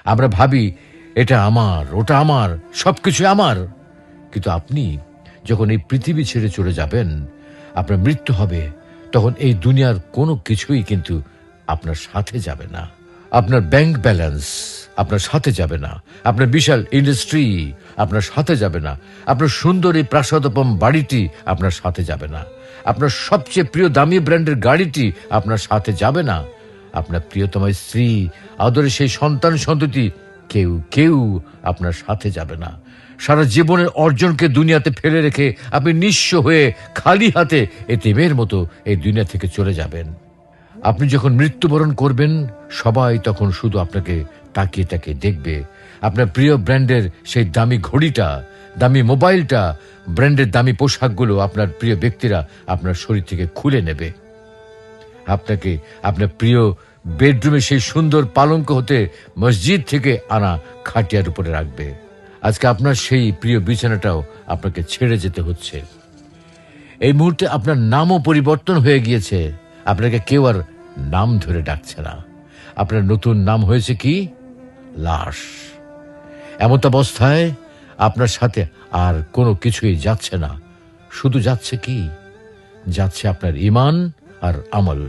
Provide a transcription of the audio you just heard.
আমরা ভাবি এটা আমার, ওটা আমার, সবকিছু আমার। কিন্তু আপনি যখন এই পৃথিবী ছেড়ে চলে যাবেন, আপনার মৃত্যু হবে, তখন এই দুনিয়ার কোনো কিছুই কিন্তু আপনার সাথে যাবে না। আপনার ব্যাংক ব্যালেন্স আপনার সাথে যাবে না, আপনার বিশাল ইন্ডাস্ট্রি আপনার সাথে যাবে না, আপনার সুন্দর এই প্রাসাদোপম বাড়িটি আপনার সাথে যাবে না, আপনার সবচেয়ে প্রিয় দামি ব্র্যান্ডের গাড়িটি আপনার সাথে যাবে না, আপনার প্রিয়তমা স্ত্রী, আদরের সেই সন্তান সন্ততি, কেউ কেউ আপনার সাথে যাবে না। সারা জীবনের অর্জনকে দুনিয়াতে ফেলে রেখে আপনি নিঃস্ব হয়ে খালি হাতে এতিমের মতো এই দুনিয়া থেকে চলে যাবেন। আপনি যখন মৃত্যুবরণ করবেন, সবাই তখন শুধু আপনাকে তাকিয়ে তাকিয়ে দেখবে। আপনার প্রিয় ব্র্যান্ডের সেই দামি ঘড়িটা, দামি মোবাইলটা, ব্র্যান্ডের দামি পোশাকগুলো আপনার প্রিয় ব্যক্তিরা আপনার শরীর থেকে খুলে নেবে। আপনাকে আপনার প্রিয় বেডরুমে সেই সুন্দর পালঙ্ক হতে মসজিদ থেকে আনা খাটিয়ার উপরে রাখবে। আজকে আপনার সেই প্রিয় বিছানাটাও আপনাকে ছেড়ে যেতে হচ্ছে। এই মুহূর্তে আপনার নামও পরিবর্তন হয়ে গিয়েছে। আপনাকে কেউ আর নাম ধরে ডাকছে না। আপনার নতুন নাম হয়েছে কি? লাশ। এমত অবস্থায় আপনার সাথে আর কোনো কিছুই যাচ্ছে না। শুধু যাচ্ছে কি? যাচ্ছে আপনার ঈমান আর আমল।